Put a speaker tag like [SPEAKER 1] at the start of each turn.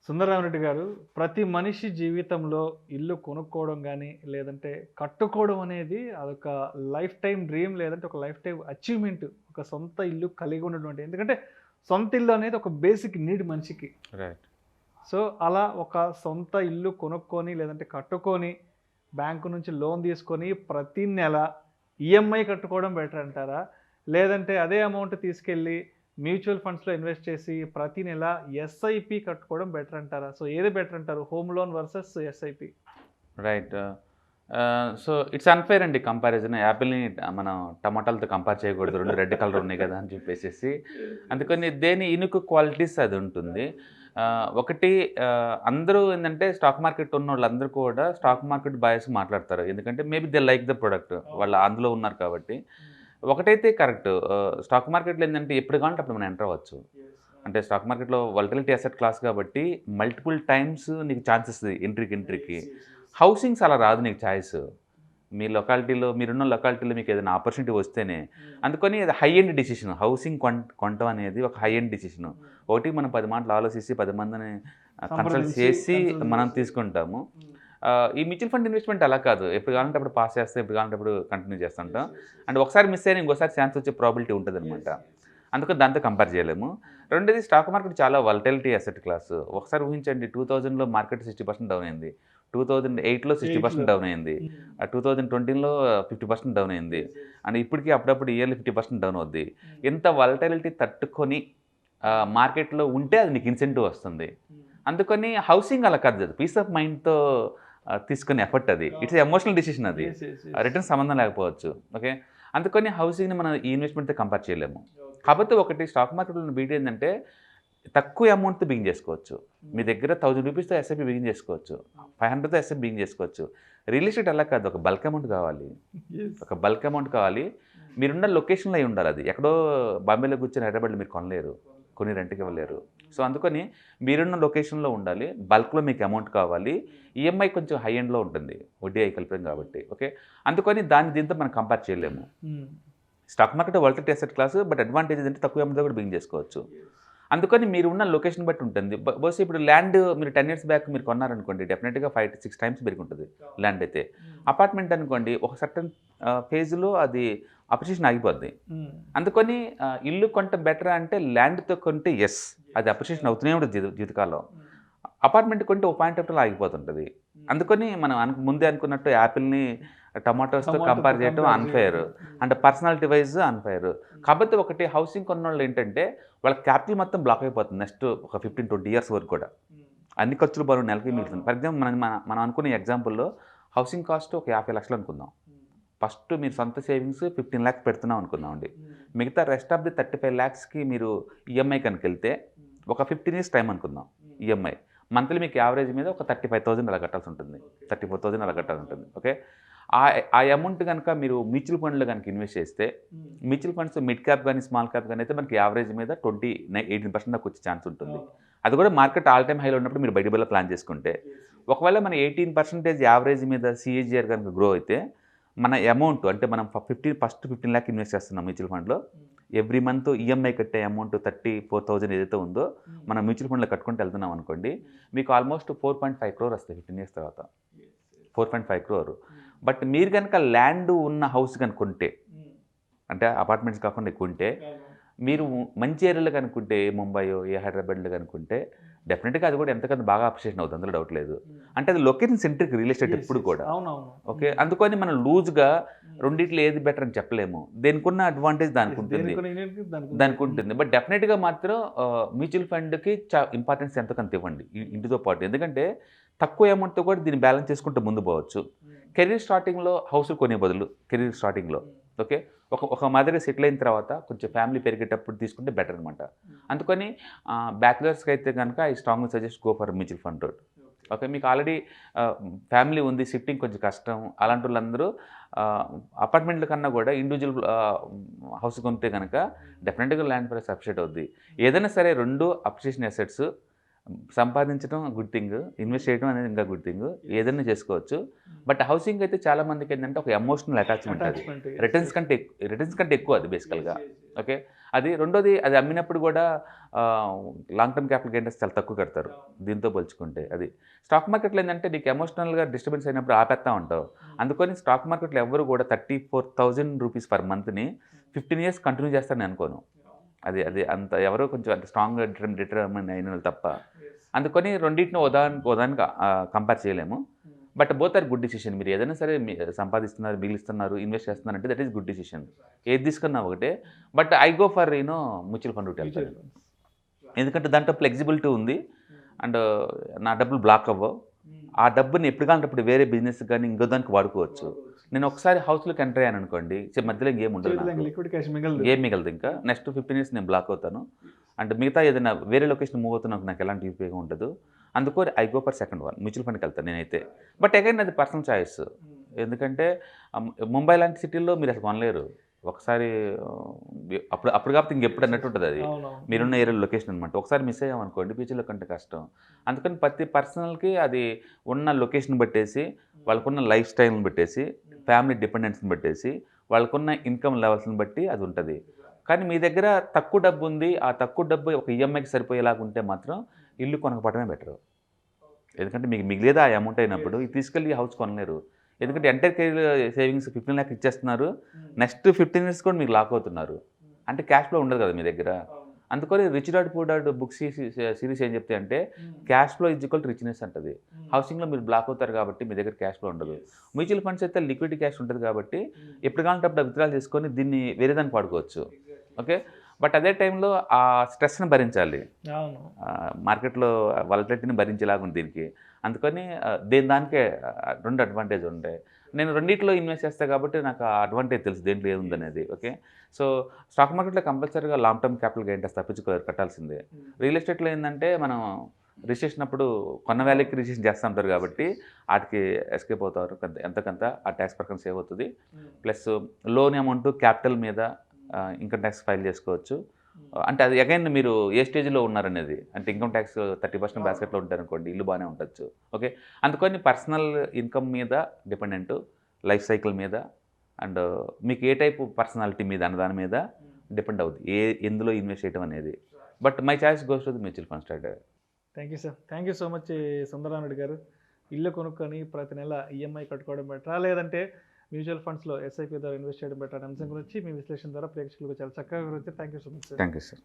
[SPEAKER 1] సుందరరామరెడ్డి గారు, ప్రతి మనిషి జీవితంలో ఇల్లు కొనుక్కోవడం గానీ, లేదంటే కట్టుకోవడం అనేది అదొక లైఫ్ టైమ్ డ్రీమ్ లేదంటే ఒక లైఫ్ టైమ్ అచీవ్‌మెంట్. ఒక సొంత ఇల్లు కలిగి ఉండడం ఎందుకంటే సొంత ఇల్లు అనేది ఒక బేసిక్ నీడ్ మనిషికి.
[SPEAKER 2] రైట్.
[SPEAKER 1] సో, అలా ఒక సొంత ఇల్లు కొనుక్కొని లేదంటే కట్టుకొని, బ్యాంకు నుంచి లోన్ తీసుకొని ప్రతి నెల ఈఎంఐ కట్టుకోవడం బెటర్ అంటారా? లేదంటే అదే అమౌంట్ తీసుకెళ్ళి మ్యూచువల్ ఫండ్స్‌లో ఇన్వెస్ట్ చేసి ప్రతి నెల ఎస్ఐపి కట్టుకోవడం బెటర్ అంటారా? సో, ఏది బెటర్ అంటారు? Home loan versus SIP.
[SPEAKER 2] Right. So, it's unfair అండి కంపారిజన్. యాపిల్‌ని మనం టమాటాలతో కంపేర్ చేయకూడదు. 2 రెడ్ కలర్ ఉన్నాయి కదా అని చెప్పేసేసి. అందుకని దేని యూనిక్ క్వాలిటీస్ అది ఉంటుంది. ఒకటి అందరూ ఏందంటే స్టాక్ మార్కెట్ ఉన్నోళ్ళందరూ కూడా స్టాక్ మార్కెట్ బయాస్ మాట్లాడతారు. ఎందుకంటే maybe they like the product. వాళ్ళు అందులో ఉన్నారు కాబట్టి. ఒకటైతే కరెక్ట్. స్టాక్ మార్కెట్‌లో ఏందంటే ఎప్పుడు కావాలంటే అప్పుడు మనం ఎంటర్ అవ్వచ్చు. అంటే స్టాక్ మార్కెట్‌లో వోలటిలిటీ అసెట్ క్లాస్ కాబట్టి మల్టిపుల్ టైమ్స్ నీకు ఛాన్స్ ఇస్తది ఎంట్రీకి. హౌసింగ్స్ అలా రాదు నీకు చాయిస్. మీ లొకాలిటీలో మీరున్న లొకాలిటీలో మీకు ఏదైనా ఆపర్చునిటీ వస్తేనే. అందుకని అది హై ఎండ్ డిసిషన్. హౌసింగ్ కొనటం అనేది ఒక హై ఎండ్ డిసిషన్. ఒకటి మనం 10 మాటలు ఆలోచించి 10 మందిని కన్సల్ట్ చేసి మనం తీసుకుంటాము. ఈ మ్యూచువల్ ఫండ్ ఇన్వెస్ట్‌మెంట్ అలా కాదు. ఎప్పుడు కావాలంటే అప్పుడు పాస్ చేస్తాం. ఎప్పుడు కావాలంటే అప్పుడు కంటిన్యూ చేస్తుంటాం. అండ్ ఒకసారి మిస్ అయినా ఇంకోసారి ఛాన్స్ వచ్చే ప్రాబిలిటీ ఉంటదనమాట. అందుకని దాంతో కంపేర్ చేయలేము. రెండోది స్టాక్ మార్కెట్ చాలా వోలటిలిటీ అసెట్ క్లాస్. ఒకసారి ఊహించండి 2000లో మార్కెట్ 60% డౌన్ అయింది. 2008లో 60% డౌన్ అయింది. 2020లో 50% డౌన్ అయింది. అండ్ ఇప్పటికి అప్పుడప్పుడు ఇయర్లీ 50% డౌన్ అవుద్ది. ఇంత వోలటిలిటీ తట్టుకొని మార్కెట్‌లో ఉంటే అది నీకు ఇన్సెంటివ్ వస్తుంది. అందుకని హౌసింగ్ అలా కాదు. పీస్ ఆఫ్ మైండ్‌తో తీసుకునే ఎఫర్ట్ అది. ఇట్స్ ఎమోషనల్ డిసిషన్ అది. రిటర్న్ సంబంధం లేకపోవచ్చు. ఓకే. అందుకని హౌసింగ్‌ని మనం ఈ ఇన్వెస్ట్‌మెంట్‌తో కంపేర్ చేయలేము. కాకపోతే ఒకటి స్టాక్ మార్కెట్‌లో ఉన్న బ్యూటీ ఏంటంటే తక్కువ అమౌంట్‌తో బిగిన్ చేసుకోవచ్చు. మీ దగ్గర ₹1000 ఎస్ఐపి బిగిన్ చేసుకోవచ్చు. 500తో ఎస్ఐపి బిగిన్ చేసుకోవచ్చు. రియల్ ఎస్టేట్ అలా కాదు. ఒక బల్క్ అమౌంట్ కావాలి. ఒక బల్క్ అమౌంట్ కావాలి. మీరున్న లొకేషన్‌లో అయి ఉండాలి అది. ఎక్కడో బాంబేలో కూర్చొని హైదరాబాద్‌లో మీరు కొనలేరు. కొని రెంట్‌కి ఇవ్వలేరు. సో, అందుకని మీరున్న లొకేషన్‌లో ఉండాలి. బల్క్‌లో మీకు అమౌంట్ కావాలి. ఈఎంఐ కొంచెం హై ఎండ్‌లో ఉంటుంది. వడ్డీ అయి కలిపాం కాబట్టి. ఓకే. అందుకని దీంతో మనం కంపేర్ చేయలేము. Stock market volatility asset class. But advantage ఏంటంటే తక్కువ అమౌంట్‌తో కూడా బిగిన్ చేసుకోవచ్చు. అందుకని మీరు ఉన్న లొకేషన్ బట్టి ఉంటుంది. బహుశా ఇప్పుడు ల్యాండ్ మీరు 10 ఇయర్స్ బ్యాక్ మీరు కొన్నారనుకోండి డెఫినిట్‌గా 5-6 టైమ్స్ పెరిగి ఉంటుంది ల్యాండ్ అయితే. అపార్ట్మెంట్ అనుకోండి ఒక సర్టెన్ ఫేజ్‌లో అది అప్రిషియేషన్ ఆగిపోద్ది. అందుకని ఇల్లు కొంటే బెటరా అంటే ల్యాండ్‌తో కొంటే యెస్. అది అప్రిషియేషన్ అవుతూనే ఉంటుంది జీవితకాలం. అపార్ట్మెంట్ కొంటే ఒక పాయింట్ ఆఫ్ టైమ్‌లో ఆగిపోతుంటది. అందుకని మనం ముందే అనుకున్నట్టు యాపిల్‌ని టొమాటోస్‌తో కంపేర్ చేయడం అన్‌ఫెయిర్. అంటే పర్సనాలిటీ వైస్ అన్‌ఫెయిర్. కాకపోతే ఒకటి హౌసింగ్ కొన్నోళ్ళు ఏంటంటే వాళ్ళ క్యాపిటల్ మొత్తం బ్లాక్ అయిపోతుంది. నెక్స్ట్ ఒక 15-20 ఇయర్స్ వరకు కూడా. అన్ని ఖర్చులు బరువు నెలకి మిగులుతుంది. ఫర్ ఎగ్జాంపుల్ మనం అనుకునే ఎగ్జాంపుల్‌లో హౌసింగ్ కాస్ట్ ఒక 50 లక్షలు అనుకుందాం. ఫస్ట్ మీరు సొంత సేవింగ్స్ 15 లాక్స్ పెడుతున్నాం అనుకుందామండి. మిగతా రెస్ట్ ఆఫ్ ది 35 లాక్స్‌కి మీరు ఈఎంఐ కనుకెళ్తే ఒక 15 ఇయర్స్ టైం అనుకుందాం ఈఎంఐ. మంత్లీ మీకు యావరేజ్ మీద ఒక 35,000 అలా కట్టాల్సి ఉంటుంది. 34,000 అలా కట్టాల్సి ఉంటుంది. ఓకే. ఆ అమౌంట్ గనక మీరు మ్యూచువల్ ఫండ్‌లో గనక ఇన్వెస్ట్ చేస్తే మ్యూచువల్ ఫండ్స్ మిడ్ క్యాప్ గాని, స్మాల్ క్యాప్ గాని అయితే మనకి యావరేజ్ మీద 18% దాకా వచ్చే ఛాన్స్ ఉంటుంది. అది కూడా మార్కెట్ ఆల్ టైమ్ హైలో ఉన్నప్పుడు మీరు బయట ప్లాన్ చేసుకుంటే. ఒకవేళ మన 18% యావరేజ్ మీద సీఏజీఆర్ గనక గ్రో అయితే మన అమౌంట్ అంటే మనం ఫస్ట్ 15 లాక్ ఇన్వెస్ట్ చేస్తున్నాం మ్యూచువల్ ఫండ్‌లో. ఎవ్రీ మంత్ ఈఎంఐ కట్టే అమౌంట్ 34,000 ఏదైతే ఉందో మనం మ్యూచువల్ ఫండ్‌లో కట్టుకుంటూ వెళ్తున్నాం అనుకోండి. మీకు ఆల్మోస్ట్ 4.5 క్రోర్ వస్తాయి 15 ఇయర్స్ తర్వాత. 4.5 క్రోర్. బట్ మీరు గనక ల్యాండ్ ఉన్న హౌస్ గనుక కొంటే అంటే అపార్ట్మెంట్స్ కాకుండా కొంటే మీరు మంచి ఏరియాలో కనుక్కుంటే ఏ ముంబైయో, ఏ హైదరాబాద్‌లో కనుక్కుంటే డెఫినిట్‌గా అది కూడా ఎంతకంత బాగా అప్రిషియేషన్ అవుతుంది. అందులో డౌట్ లేదు. అంటే అది లొకేషన్ సెంట్రిక్ రియల్ ఎస్టేట్ ఎప్పుడు కూడా.
[SPEAKER 1] అవునవును.
[SPEAKER 2] ఓకే. అందుకని మనం లూజ్‌గా రెండిట్లో ఏది బెటర్ అని చెప్పలేము. దేనికున్న అడ్వాంటేజ్ దానికి ఉంటుంది. బట్ డెఫినిట్‌గా మాత్రం మ్యూచువల్ ఫండ్‌కి ఇంపార్టెన్స్ ఎంతో కొంత ఇవ్వండి ఇంటితో పాటు. ఎందుకంటే తక్కువ అమౌంట్‌తో కూడా దీన్ని బ్యాలెన్స్ చేసుకుంటూ ముందు పోవచ్చు. కెరీర్ స్టార్టింగ్‌లో హౌస్ కొనే బదులు కెరీర్ స్టార్టింగ్‌లో ఓకే. ఒక మాదిరిగా సెటిల్ అయిన తర్వాత కొంచెం ఫ్యామిలీ పెరిగేటప్పుడు తీసుకుంటే బెటర్ అనమాట. అందుకని బ్యాచిలర్స్‌కి అయితే కనుక I strongly suggest go for mutual fund road. Okay. మీకు ఆల్రెడీ ఫ్యామిలీ ఉంది, షిఫ్టింగ్ కొంచెం కష్టం అలాంటి వాళ్ళందరూ అపార్ట్మెంట్ల కన్నా కూడా ఇండివిజువల్ హౌస్ కొంటే కనుక డెఫినెట్‌గా ల్యాండ్ ప్రైస్ అప్రిషియేట్ అవుద్ది. ఏదైనా సరే 2 అప్రిషియేషన్ అసెట్స్ సంపాదించడం గుడ్ థింగ్, ఇన్వెస్ట్ చేయడం అనేది ఇంకా గుడ్ థింగ్, ఏదైనా చేసుకోవచ్చు. బట్ హౌసింగ్ అయితే చాలా మందికి ఏంటంటే ఒక ఎమోషనల్ అటాచ్మెంట్, అది రిటర్న్స్ కంటే ఎక్కువ అది బేసికల్గా. ఓకే, అది రెండోది, అది అమ్మినప్పుడు కూడా లాంగ్ టర్మ్ క్యాపిటల్ గెయిన్స్ చాలా తక్కువ కడతారు దీంతో పోల్చుకుంటే. అది స్టాక్ మార్కెట్లో ఏంటంటే నీకు ఎమోషనల్గా డిస్టర్బెన్స్ అయినప్పుడు ఆపేస్తా ఉంటావు. అందుకని స్టాక్ మార్కెట్లో ఎవరు కూడా 34,000 రూపీస్ పర్ మంత్ని 15 years కంటిన్యూ చేస్తారని అనుకోను. అది అది అంత ఎవరో కొంచెం అంత స్ట్రాంగ్గా డిటర్మిన్ అయిన వాళ్ళు తప్ప. అందుకని రెండింటిని ఉదాహరణగా కంపేర్ చేయలేము. But both are good decision. మీరు ఏదైనా సరే సంపాదిస్తున్నారు, మిగిలిస్తున్నారు, ఇన్వెస్ట్ చేస్తున్నారంటే దట్ ఈస్ గుడ్ డిసిషన్. ఏది తీసుకున్నా ఒకటే. But I go for mutual fund route వెళ్తాను. ఎందుకంటే దాంట్లో ఫ్లెక్సిబిలిటీ ఉంది అండ్ నా డబ్బులు బ్లాక్ అవ్వవు. ఆ డబ్బుని ఎప్పుడు కావాలంటే వేరే బిజినెస్ కానీ ఇంకో దానికి వాడుకోవచ్చు. నేను ఒకసారి హౌస్లోకి ఎంటర్ అయ్యాను అనుకోండి, మధ్యలో ఇంకేం ఉండదు, ఏం మిగలదు. ఇంకా నెక్స్ట్ 15 years నేను బ్లాక్ అవుతాను. అండ్ మిగతా ఏదైనా వేరే లొకేషన్ మూవ్ అవుతున్నా నాకు ఎలాంటి ఉపయోగం ఉండదు. అందుకని I go for second one, mutual ఫండ్కి వెళ్తాను నేనైతే. బట్ అగైన్ అది పర్సనల్ చాయిస్. ఎందుకంటే ముంబై లాంటి సిటీల్లో మీరు అసలు కొనలేరు. ఒకసారి అప్పుడు కాబట్టి ఇంకెప్పుడు అన్నట్టు ఉంటుంది. అది మీరున్న ఏరియా లొకేషన్ అనమాట. ఒకసారి మిస్ అయ్యామనుకోండి ఫ్యూచర్లో కంటే కష్టం. అందుకని ప్రతి పర్సనల్కి అది ఉన్న లొకేషన్ బట్టేసి, వాళ్ళకున్న లైఫ్ స్టైల్ని బట్టేసి, ఫ్యామిలీ డిపెండెన్స్ని బట్టేసి, వాళ్ళకున్న ఇన్కమ్ లెవెల్స్ని బట్టి అది ఉంటుంది. కానీ మీ దగ్గర తక్కువ డబ్బు ఉంది, ఆ తక్కువ డబ్బు ఒక ఈఎంఐకి సరిపోయేలాగా ఉంటే మాత్రం ఇల్లు కొనకపోవడమే బెటర్. ఎందుకంటే మీకు మిగిలేదా ఆ అమౌంట్ అయినప్పుడు ఇది తీసుకెళ్ళి హౌస్ కొనలేరు. ఎందుకంటే ఎంటైర్ కెరీర్ సేవింగ్స్ 15 lakhs ఇచ్చేస్తున్నారు, నెక్స్ట్ 15 years కూడా మీకు లాక్ అవుతున్నారు. అంటే క్యాష్ ఫ్లో ఉండదు కదా మీ దగ్గర. అందుకని rich dad poor dad books series ఏం చెప్తే అంటే cash flow is equal to richness అంటది. హౌసింగ్లో మీరు బ్లాక్ అవుతారు కాబట్టి మీ దగ్గర క్యాష్ ఫ్లో ఉండదు. మ్యూచువల్ ఫండ్స్ అయితే లిక్విడిటీ క్యాష్ ఉంటుంది కాబట్టి ఎప్పుడు కావాలంటే అప్పుడు విత్డ్రా చేసుకొని దీన్ని వేరే దానికి వాడుకోవచ్చు. ఓకే, బట్ అదే టైంలో ఆ స్ట్రెస్ని భరించాలి, మార్కెట్లో వాలటిలిటీని భరించేలాగా ఉంది దీనికి. అందుకని దానికే రెండు అడ్వాంటేజ్ ఉంటాయి. నేను రెండింటిలో ఇన్వెస్ట్ చేస్తాను కాబట్టి నాకు ఆ అడ్వాంటేజ్ తెలుసు దేంట్లో ఏముందనేది. ఓకే, సో స్టాక్ మార్కెట్లో కంపల్సరీగా లాంగ్ టర్మ్ క్యాపిటల్ గెయిన్స్ కట్టాల్సిందే. రియల్ ఎస్టేట్లో ఏంటంటే మనం రిజిస్ట్రేషన్ అప్పుడు కొన్న వ్యాల్యూకి రిజిస్ట్రేషన్ చేస్తూ ఉంటారు కాబట్టి వాటికి ఎస్కేప్ అవుతారు. ఎంతకంత ఆ ట్యాక్స్ ప్రకారం సేవ్ అవుతుంది. ప్లస్ లోన్ అమౌంట్ క్యాపిటల్ మీద ఇన్కమ్ ట్యాక్స్ ఫైల్ చేసుకోవచ్చు. అంటే అది అగైన్ మీరు ఏ స్టేజ్లో ఉన్నారనేది. అంటే ఇన్కమ్ ట్యాక్స్ 30% బాస్కెట్లో ఉంటారనుకోండి, ఇల్లు బాగానే ఉండొచ్చు. ఓకే, అందుకని పర్సనల్ ఇన్కమ్ మీద డిపెండెంట్, లైఫ్ సైకిల్ మీద అండ్ మీకు ఏ టైపు పర్సనాలిటీ మీద అన్న దాని మీద డిపెండ్ అవుతుంది ఎందులో ఇన్వెస్ట్ చేయడం అనేది. But my choice goes to the mutual fund start.
[SPEAKER 1] Thank you sir, thank you so much Sundara Reddy గారు. ఇల్లు కొనుక్కొని ప్రతి నెల ఈఎంఐ కట్టుకోవడం బెటరా, లేదంటే మ్యూచువల్ ఫండ్స్లో ఎస్ఐపి ద్వారా ఇన్వెస్ట్ చేయడం బెటర్ అనే అంశం గురించి మీ విశ్లేషణ ద్వారా ప్రేక్షకులకు చాలా చక్కగా వివరించారు. Thank you so much sir.
[SPEAKER 2] Thank you sir.